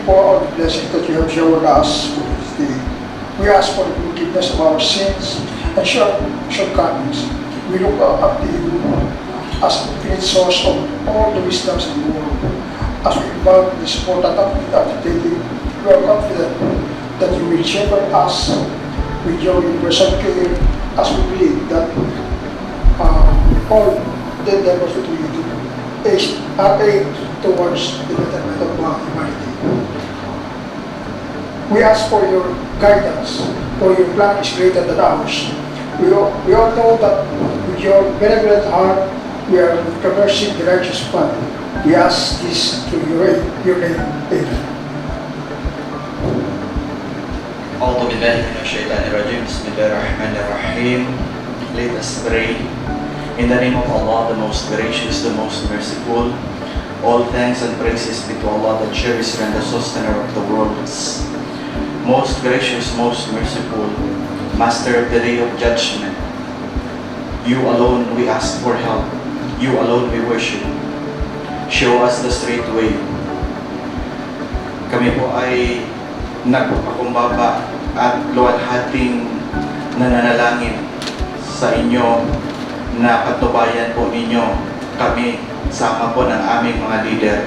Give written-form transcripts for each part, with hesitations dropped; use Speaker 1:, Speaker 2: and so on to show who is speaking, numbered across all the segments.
Speaker 1: for all the blessings that you have showered us for this day. We ask for the forgiveness of our sins and shortcomings. We look up to you as the infinite source of all the wisdoms in the world. As we embark on this important activity of the day, we are confident that you will shepherd us with your universal care as we believe that all the endeavors that we do are aimed towards the betterment of humanity. We ask for your guidance, for your plan is greater than ours. We all know that with your benevolent heart, we are traversing the righteous path. We ask this through your name. Amen.
Speaker 2: أعوذ بالله من الشيطان الرجيم بسم الله الرحمن الرحيم. Let us pray. In the name of Allah, the most gracious, the most merciful, all thanks and praises be to Allah, the cherisher and the sustainer of the worlds. Most gracious, most merciful, Master of the day of judgment, you alone we ask for help. You alone we worship. Show us the straight way. Kami po ay nagpapakumbaba at luwalhating nananalangin sa inyo na patnubayan po ninyo kami sama po ng aming mga leader,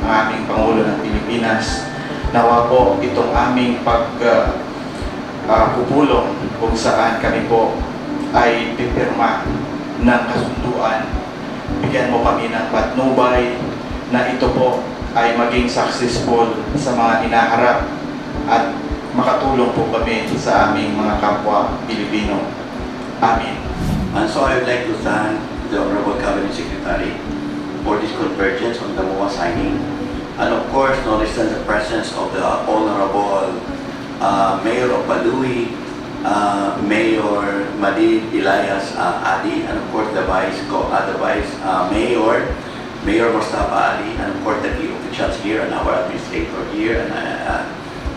Speaker 2: ang aming Pangulo ng Pilipinas. Nawa po itong aming pupulong kung saan kami po ay pipirma ng kasunduan. Bigyan mo kami ng patnubay na ito po ay maging successful sa mga inaharap at makatulong po kami sa aming mga kapwa Pilipino. Amin.
Speaker 3: And so I would like to thank the Honorable Cabinet Secretary for this convergence on the Moa Signing. And of course, no less than the presence of the Honorable Mayor of Baloi, Mayor Madid Elias Ali, and of course the Vice Mayor, Mayor Mustafa Ali, and of course the key officials here, and our administrator here, and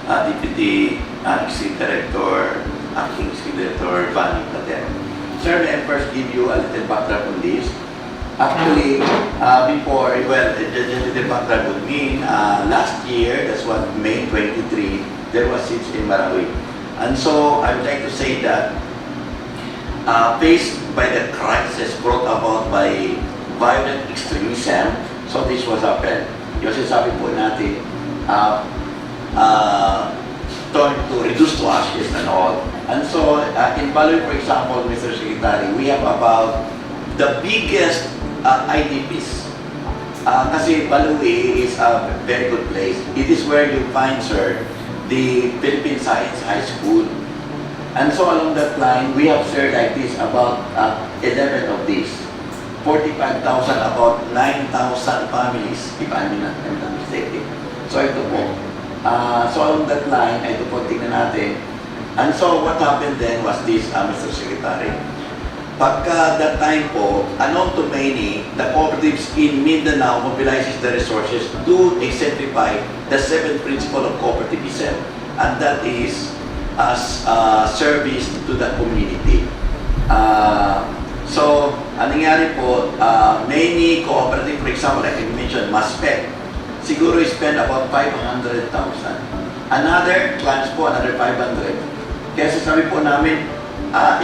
Speaker 3: Deputy Executive Director, Acting Executive Director Vani Patel. Sir, may I first give you a little background on this. Actually, before, well, the little background would mean last year, that's what, May 23, there was siege in Marawi. And so, I would like to say that faced by the crisis brought about by violent extremism, so this was happened. Yung sabi po natin, turn to reduce to ashes and all. And so, in Baloi, for example, Mr. Secretary, we have about the biggest IDPs. Kasi Baloi is a very good place. It is where you find, sir, the Philippine Science High School. And so along that line, we have, sir, like this, about 11 of these. 45,000, about 9,000 families, if I'm not mistaken. So ito po. So along that line, ito po, tingnan natin. And so what happened then was this, Mr. Secretary. Pagka that time po, unknown to many, the cooperatives in Mindanao mobilizes the resources to exemplify the 7th principle of cooperativism. And that is as service to the community. So, ang nangyari po, many cooperative, for example, like I mentioned, Maspec, siguro spend about 500,000. Another clients po, another 500. Kaya sasabi po namin,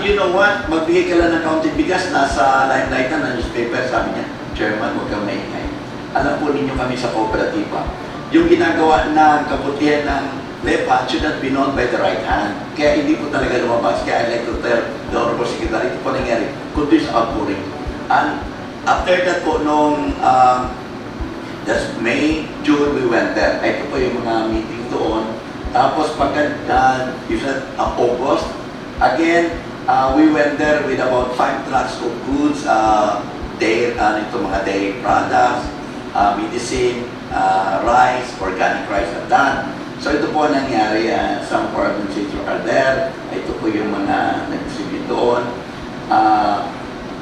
Speaker 3: you know what, magbigay ka lang ng kaunting bigas, nasa limelight na newspaper, sabi niya, Chairman, huwag kang maingay. Alam po ninyo kami sa kooperatiba. Yung ginagawa ng kabutihan ng left hand should not be known by the right hand. Kaya hindi po talaga lumabas. Kaya I'd like to tell the Honorable Secretary, ito po nangyari, continuous outpouring. And after that po, nung that's May, June, we went there. Ito po yung mga meeting doon. Tapos pagka August, again, we went there with about 5 trucks of goods, mga dairy products, medicine, rice, organic rice at that. So ito po nangyari, some foreign organizations are there. Ito po yung mga nag-distribute doon.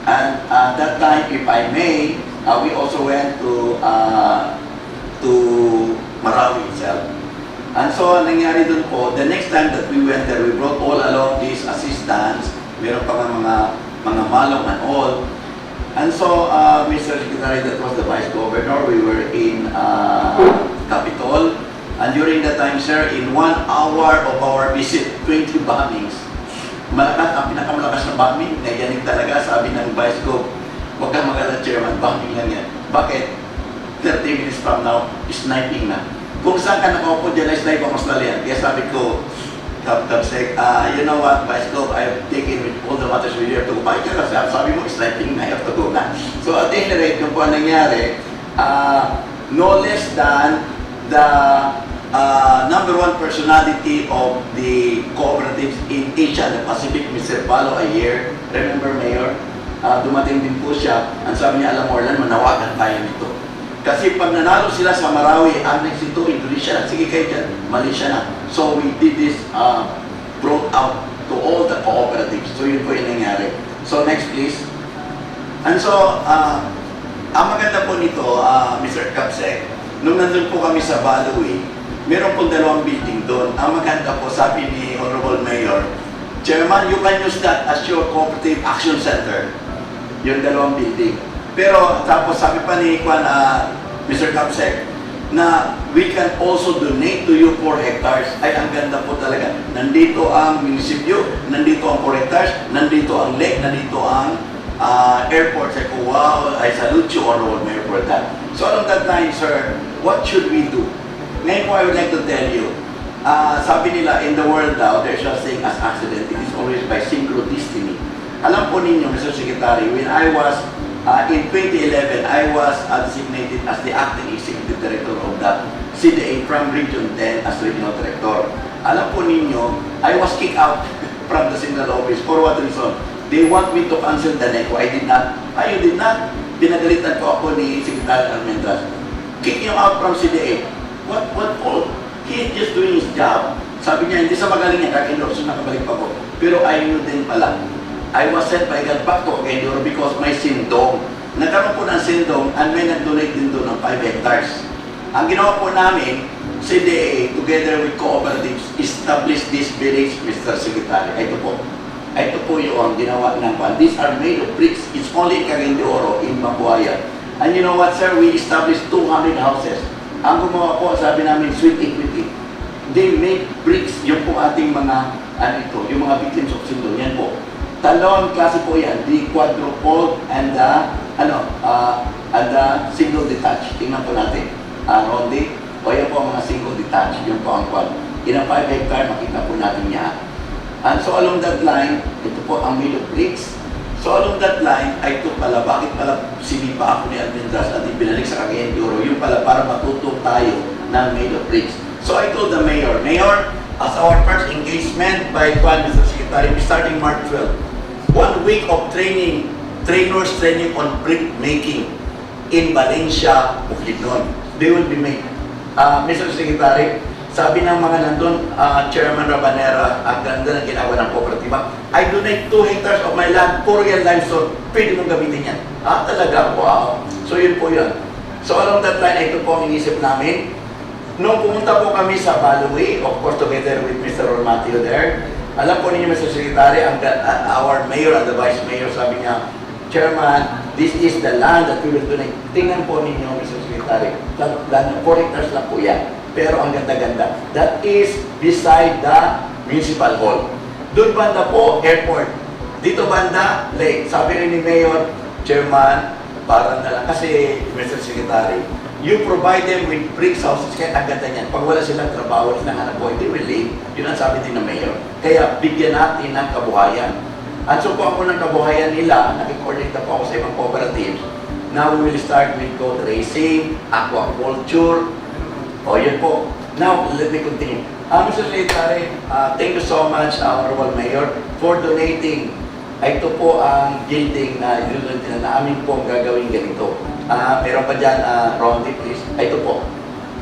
Speaker 3: And that time, if I may, we also went to Marawi itself. And so, nangyari dun po, the next time that we went there, we brought all along these assistants, meron pa mga malong and all. And so, Mr. Secretary, that was the Vice Governor, we were in Capitol, And during that time, sir, in 1 hour of our visit, 20 bombings. Malakas, ang pinakamalakas na bombing, naiyanig talaga, sabi ng Vice Gov, huwag kang mag-alala, Chairman, bombing lang yan. Bakit? 30 minutes from now, sniping na. Kung saan ka nakaupo dyan, ay snipe ang Australian. Kaya sabi ko, Kapsek, you know what, Vice Gov, I've taken with all the matters with you to go. Bakit ka kasi? Sabi mo, sniping na, I have to go na. So at any rate, yung po ang nangyari, no less than the #1 personality of the cooperatives in Asia, the Pacific, Mr. Cda-Baloi-Ocs. Remember, Mayor? Dumating din po siya. Ang sabi niya, alam mo, Orlan, manawagan tayo nito. Kasi pag nanalo sila sa Marawi, ang next ito, Indonesia na. Sige kayo dyan, Malaysia na. So we did this, brought out to all the cooperatives. So yun po yung nangyari. So next please. And so, ang maganda po nito, Mr. Kapsek, nung nandun po kami sa Baloi, meron pong 2 building doon. Ang maganda po, sabi ni Honorable Mayor, Chairman, you can use that as your cooperative action center. Yung 2 building. Pero tapos sabi pa ni Mr. Kapsek, na we can also donate to you 4 hectares. Ay, ang ganda po talaga. Nandito ang munisipyo, nandito ang 4 hectares, nandito ang lake, nandito ang airport. Sabi ko, wow, I salute you, Honorable Mayor, for that. So along that time, sir, what should we do? Ngayon po, I would like to tell you, sabi nila, in the world now, there's such thing as accident. It is always by synchronicity. Alam po ninyo, Mr. Secretary, when I was, in 2011, I was designated as the acting executive director of the Cda from Region 10 as regional director. Alam po ninyo, I was kicked out from the central office. For what reason? They want me to cancel the NECO. I did not. You did not. Pinagalitan ko ako ni Secretary Almendras. Kick him out from Cda. What for? He is just doing his job. Sabi niya, hindi sa magaling niya, kaka-endorse, nakabalik pa ko. Pero I knew din pala. I was sent by God back to Endoro because may sindong. Nagkaroon po ng sindong and may nag-donate din doon ng 5 hectares. Ang ginawa po namin, CDA, together with cooperatives, establish this village, Mr. Secretary. Ito po. Ito po yung ginawa ng pan. These are made of bricks. It's only in Cagayan in Mabuaya. And you know what, sir? We established 200 houses. Ang gumawa po, sabi namin, sweet equity. They make bricks. Yung po ating mga, yung mga victims of sindong. Yan po. Talon klase po yan. The quadruple and the single detached. Tingnan po natin. Rondi. O yan po ang mga single detached. Yung po ang quad. In a 5 hectare, makita po natin yan. And so along that line, ito po ang made of bricks. So along that line, ay ito pala, bakit pala sinipa ako ni Almendras at ibinalik sa Cagayan de Oro, yung pala para matuto tayo ng made of bricks. So I told the Mayor, Mayor, as our first engagement by Mr. Secretary, starting March 12, 1 week of training, trainers training on brick making in Valencia, Bukidnon. They will be made. Mr. Secretary, sabi ng mga nandun, Chairman Rabanera, ang ganda ng ginawa ng kooperatiba. I donate 2 hectares of my land, puro yan limestone. Pwede mong gamitin yan. Talaga? Wow. So yun po yun. So along that line, ito po ang inisip namin. Nung pumunta po kami sa Baloi, of course together with Mr. Ormatio there, alam po ninyo, Mr. Secretary, our mayor and the vice mayor, sabi niya, Chairman, this is the land that we will donate. Tingnan po ninyo, Mr. Secretary, 4 hectares lang po yan. Pero ang ganda-ganda. That is beside the municipal hall. Doon banda po, airport. Dito banda, lake. Sabi rin ni Mayor, Chairman, parang na lang. Kasi, Mr. Secretary, you provide them with bricks houses. Kaya ang ganda niyan. Pag wala silang trabaho, silang hanap buhay, they will leave. Yun ang sabi din ng Mayor. Kaya, bigyan natin ng kabuhayan. At so po ako ng kabuhayan nila, nakikoordinate po ako sa ibang cooperatives. Now, we will start with goat racing, aquaculture. Yun po. Now, let me continue. Mr. Secretary, thank you so much, Honorable Mayor, for donating. Ito po ang building na amin po gagawin ganito. Meron pa dyan, Rondi, please. Ito po.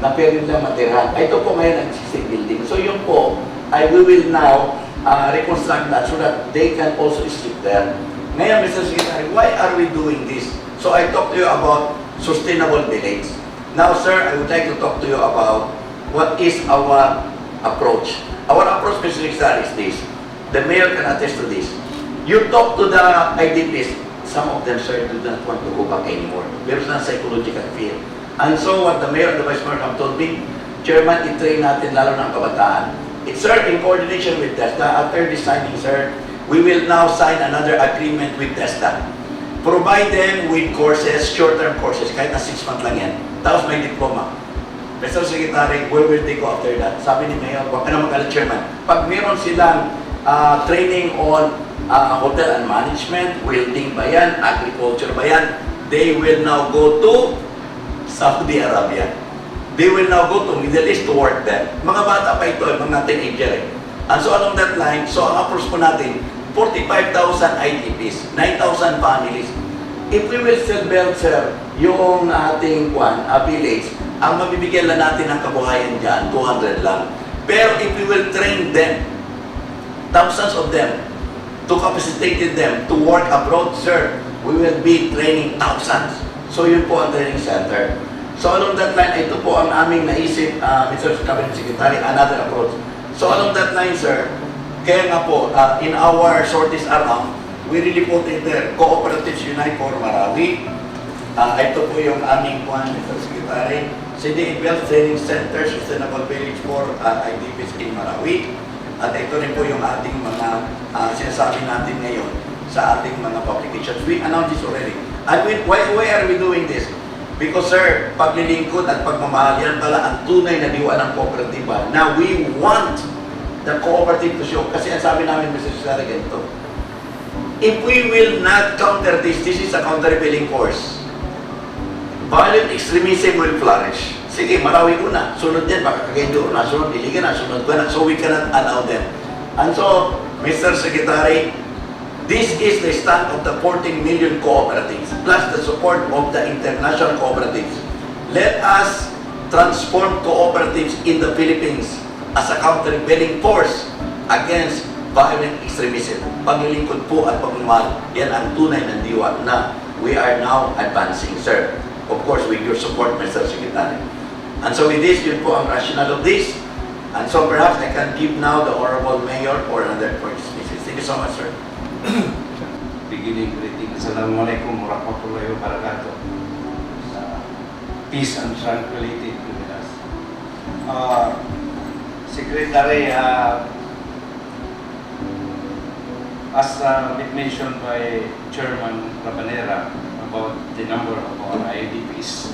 Speaker 3: Na-pwede lang matirahan. Ito po ngayon ang existing building. So yun po, we will now reconstruct that so that they can also sleep there. Ngayon, Mr. Secretary, why are we doing this? So I talked to you about sustainable village. Now, sir, I would like to talk to you about what is our approach. Our approach, Mr. Secretary, is this. The mayor can attest to this. You talk to the IDPs, some of them, sir, do not want to go back anymore. There's no psychological fear. And so what the mayor and the vice mayor have told me, Chairman, i-train natin lalo ng kabataan. It's, sir, in coordination with TESDA, after this signing, sir, we will now sign another agreement with TESDA. Provide them with courses, short-term courses, kahit na 6 months lang yan. Tapos may diploma. Mr. Secretary, we will take after that. Sabi ni Mayor, huwag ka na mag-alala, Chairman. Pag meron silang training on hotel and management, welding ba yan, agriculture ba yan, they will now go to Saudi Arabia. They will now go to Middle East to work there. Mga bata pa ito, mga teenager eh. And so along that line, so ang approach po natin, 45,000 IDPs, 9,000 families. If we will still build, sir, yung ating village, ang mabibigyan lang natin ng kabuhayan dyan, 200 lang. Pero if we will train them, thousands of them, to capacitate them to work abroad, sir, we will be training thousands. So yun po ang training center. So along that line, ito po ang aming naisip, Mr. Cabinet Secretary, another approach. So along that line, sir, kaya nga po, in our shortest around, we really put in there, Cooperatives Unite for Marawi. Ito po yung aming one, Mr. Secretary, Cda-Baloi-Ocs Training Center, Sustainable Village for IDPs in Marawi. At ito rin po yung ating mga sinasabi natin ngayon sa ating mga publications. We announced this already. And why are we doing this? Because, sir, paglilingkod at pagmamahal, yan pala ang tunay na diwa ng kooperatiba. Now, we want the cooperative to show. Kasi ang sabi namin, Mr. Secretary, ganito. If we will not counter this is a countervailing force. Violent extremism will flourish. Sige, Marawi ko na. Sunod yan, baka Cagayan na. Sunod, Iligan na. Sunod ko na. So, we cannot allow them. And so, Mr. Secretary, this is the stand of the 14 million cooperatives, plus the support of the international cooperatives. Let us transform cooperatives in the Philippines as a countervailing force against violent extremism. Paglilingkod po at pagmamahal, yan ang tunay ng diwa na we are now advancing, sir. Of course, with your support, Mr. Secretary. And so with this, yun po ang rationale of this. And so perhaps I can give now the Honorable Mayor for another point. Thank you so much, sir.
Speaker 4: Beginning greeting. Assalamualaikum warahmatullahi wabarakatuh. Peace and tranquility to us. Secretary, as mentioned by Chairman Rabanera about the number of our IDPs,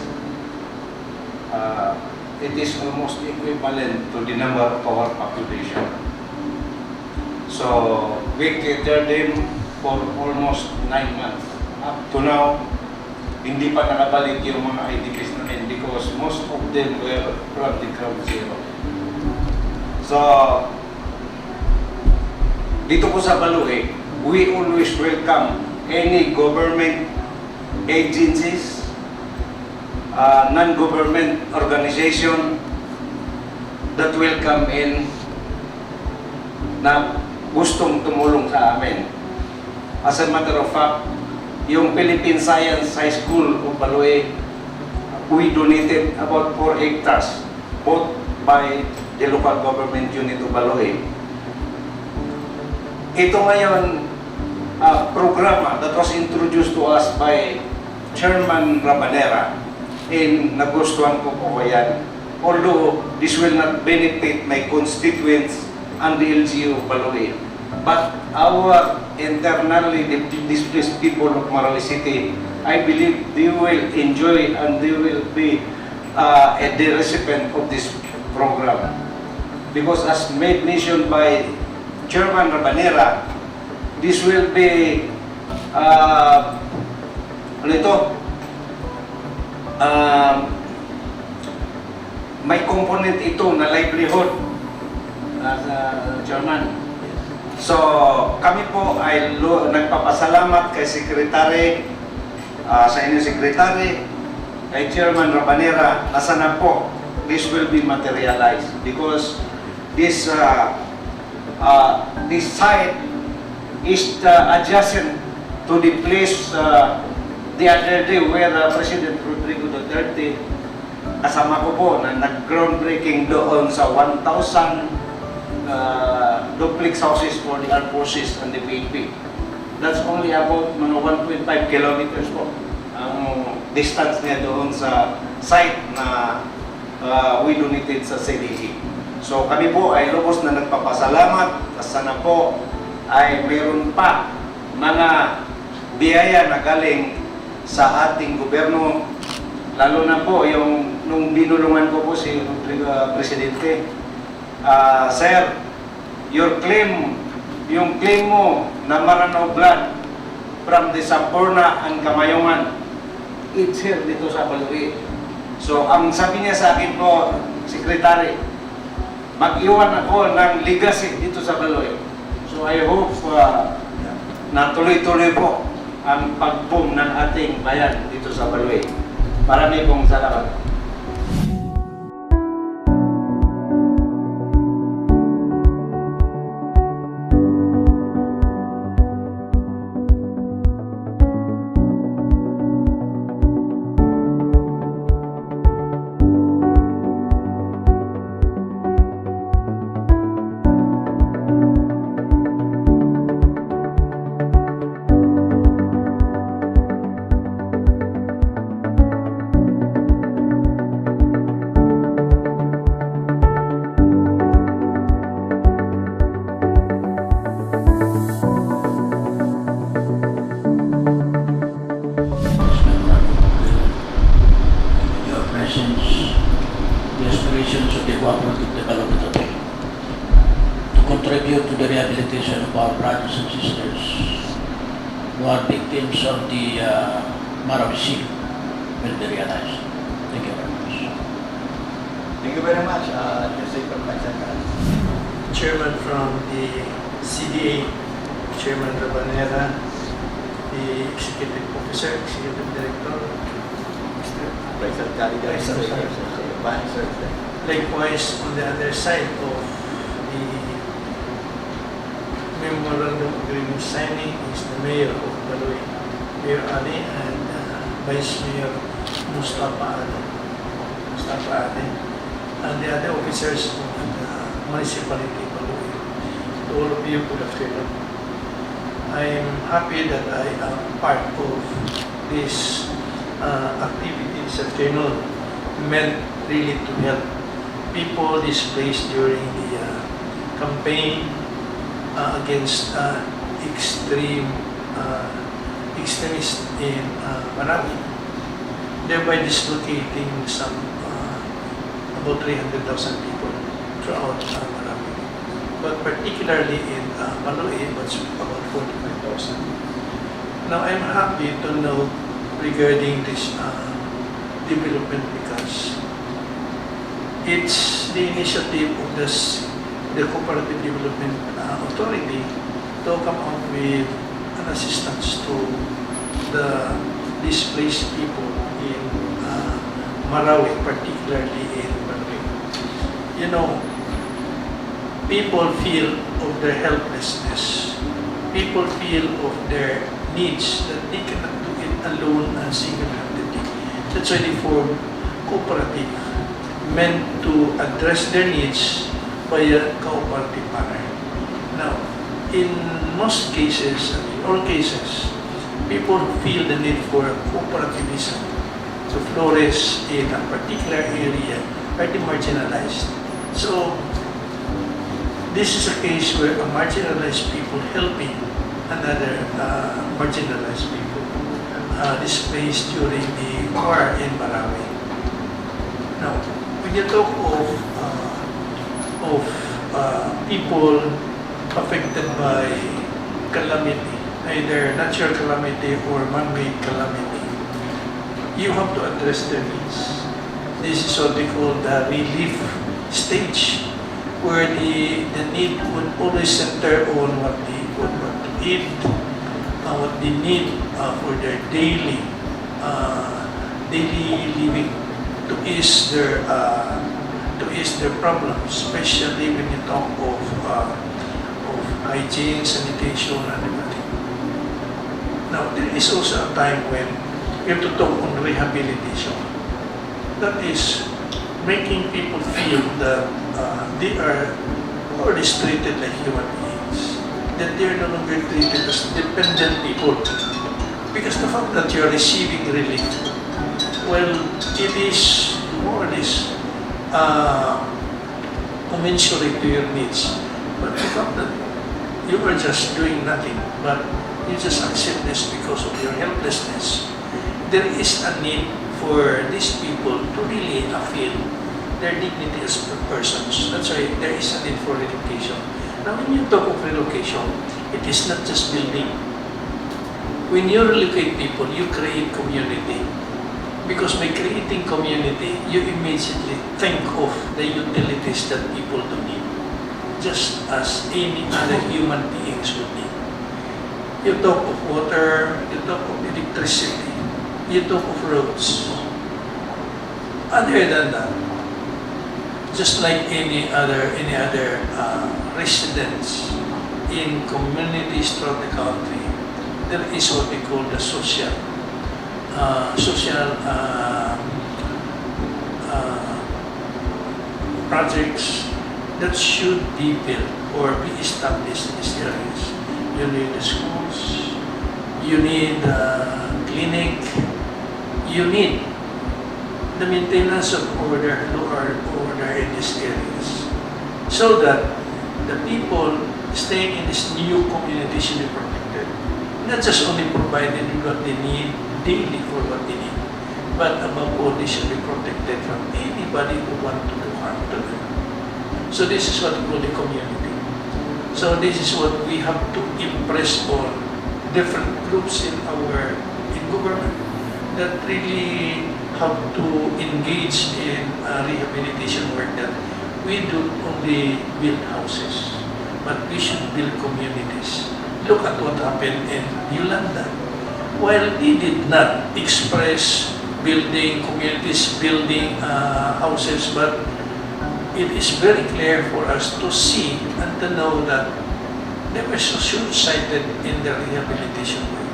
Speaker 4: it is almost equivalent to the number of our population. So we catered them for almost 9 months. Up to now, hindi pa nakabalik yung mga IDPs namin because most of them were from the ground zero. So, dito po sa Baloi, we always welcome any government agencies, non-government organization that will come in na gustong tumulong sa amin. As a matter of fact, yung Philippine Science High School of Baloi, we donated about 4 hectares, both by the local government unit of Baloi. Ito ngayon, programa that was introduced to us by Chairman Rabanera, in nagustuhan ko po yan. Although this will not benefit my constituents and the LGU of Baloi, but our internally displaced people of Marawi City, I believe they will enjoy and they will be the recipient of this program. Because as made mention by Chairman Rabanera, this will be may component ito na livelihood as Chairman. So kami po ay nagpapasalamat kay Secretary, sa inyong Secretary, kay Chairman Rabanera, na sana po this will be materialized because this site is adjacent to the place the other day where President Rodrigo Duterte, kasama ko po na nag-groundbreaking doon sa 1,000 duplex houses for the armed forces and the PNP. That's only about mga 1.5 kilometers po ang distance niya doon sa site na we donated sa CDA. So kami po ay lubos na nagpapasalamat at sana po ay mayroon pa mga biyaya na galing sa ating gobyerno, lalo na po yung nung binulungan ko po si Presidente. Sir, yung claim mo na Maranao blood from the Sampurna and Kamayungan, it's here dito sa Baloi. So ang sabi niya sa akin po, Secretary, mag-iwan ako ng legacy dito sa Baloi. So I hope na tuloy-tuloy po ang pag-boom ng ating bayan dito sa Baloi. Marami pong salamat.
Speaker 5: Your presence, the aspirations of the cooperative development of it, to contribute to the rehabilitation of our brothers and sisters who are victims of the Marawi Sea will be realized. Thank you very much.
Speaker 3: Thank you very much, Jose Pagkasakan.
Speaker 6: Chairman from the CDA, Chairman Rabanera, the Executive Officer, Executive Director, Mr.
Speaker 3: President Caliga,
Speaker 6: Sir. Likewise, on the other side of the memorandum agreement signing is the Mayor of Baloi, Mayor Ali, and Vice Mayor Mustafa Ali, and the other officers of the municipality of Baloi. To all of you, good afternoon. I am happy that I am part of this activity this afternoon, meant really to help people displaced during the campaign against extremists in Marawi, thereby dislocating some about 300,000 people throughout Marawi, but particularly in Baloi, it's about 45,000. Now I'm happy to know regarding this development because it's the initiative of the Cooperative Development Authority to come up with an assistance to the displaced people in Marawi, particularly in Baloi. You know, people feel of their helplessness. People feel of their needs that they cannot do it alone and single-handedly. That's why they form cooperative, meant to address their needs by a cooperative manner. Now, in most cases, in all cases, people feel the need for cooperativism to flourish in a particular area are marginalized. So, this is a case where a marginalized people helping another marginalized people displaced during the war in Marawi. Now, when you talk of people affected by calamity, either natural calamity or man-made calamity, you have to address their needs. This is what we call the relief stage, where the need would always center on what they want to eat, what they need for their daily living, to ease their problems, especially when you talk of hygiene, sanitation, and everything. Now, there is also a time when we have to talk on rehabilitation. That is making people feel that they are more treated like human beings, that they are no longer treated as dependent people. Because the fact that you are receiving relief, well, it is more or less commensurate to your needs. But the fact that you are just doing nothing, but you just accept this because of your helplessness, there is a need for these people to really feel their dignity as persons. That's why there is a need for relocation. Now, when you talk of relocation, it is not just building. When you relocate people, you create community. Because by creating community, you immediately think of the utilities that people do need, just as any other human beings would need. You talk of water, you talk of electricity, you talk of roads. Other than that, just like any other residents in communities throughout the country, there is what we call the social projects that should be built or be established in these areas. You need the schools, you need the clinic, you need the maintenance of order in these areas, so that the people staying in this new community should be protected. Not just only provided with what they need daily for what they need, but above all, they should be protected from anybody who wants to do harm to them. So this is what we call the community. So this is what we have to impress on different groups in government that really have to engage in rehabilitation work, that we don't only build houses, but we should build communities. Look at what happened in Yolanda. While they did not express building communities, building houses, but it is very clear for us to see and to know that they were so short-sighted in their rehabilitation work,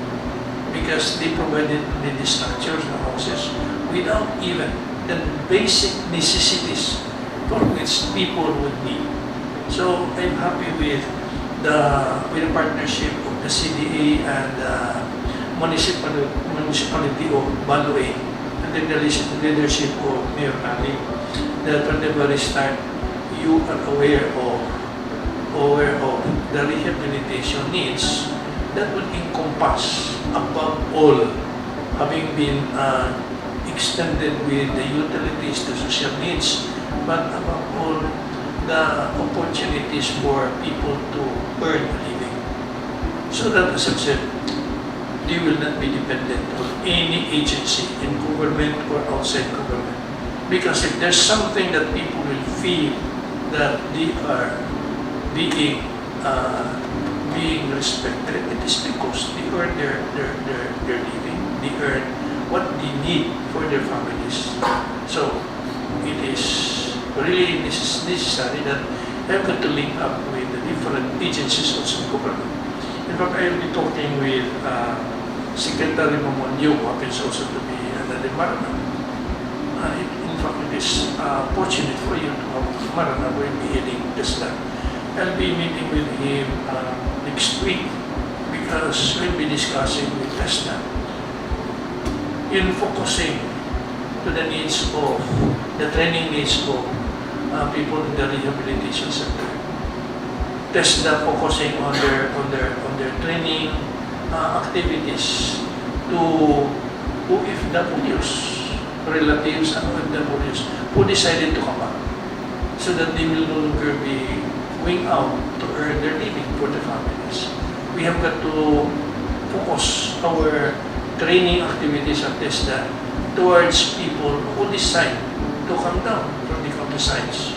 Speaker 6: because they provided the structures of houses without even the basic necessities for which people would need. So I'm happy with the partnership of the CDA and the municipality of Baloi, under the leadership of Mayor Ali, that from the very start you are aware of the rehabilitation needs that would encompass, above all, having been extended with the utilities, the social needs, but above all, the opportunities for people to earn a living. So that, as I've said, they will not be dependent on any agency in government or outside government. Because if there's something that people will feel that they are being respected, it is because they earn their living, they earn what they need for their families. So it is really necessary that I'm going to link up with the different agencies also in government. In fact, I will be talking with Secretary Mamonyo, who happens also to be another Marana. In fact, it is fortunate for you to have Marana who will be heading this time. I'll be meeting with him next week, because we'll be discussing with TESDA in focusing to the needs of the training needs of people in the rehabilitation sector. TESDA focusing on their training activities to OFWs, relatives and OFWs who decided to come back, so that they will no longer be going out to earn their living for their families. We have got to focus our training activities at TESDA towards people who decide to come down from the countrysides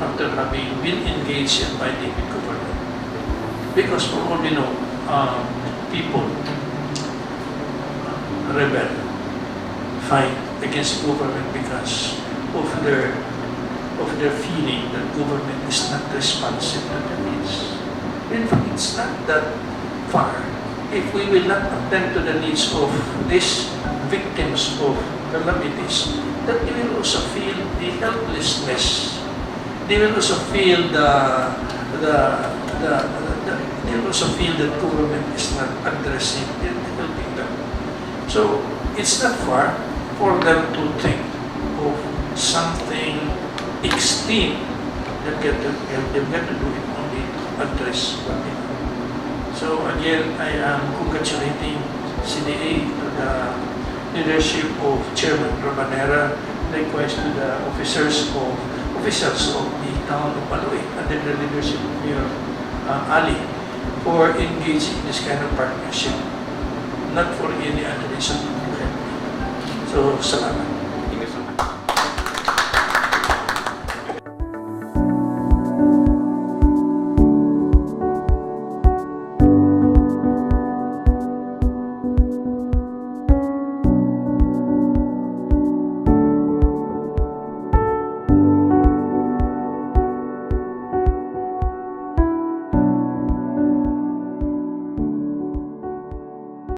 Speaker 6: after having been engaged in fighting with government. Because for all we know, people rebel, fight against government because of their feeling that government is not responsive to their needs. In fact, it's not that far. If we will not attend to the needs of these victims of calamities, that they will also feel the helplessness. They will also feel they will also feel that government is not addressing and helping them. So it's not far for them to think of something extreme, they've got to do it only to address what they know. So again, I am congratulating CDA to the leadership of Chairman Rabanera, likewise to the officers of the town of Baloi under the leadership of Mayor Ali for engaging in this kind of partnership, not for any other reason. So, salamat.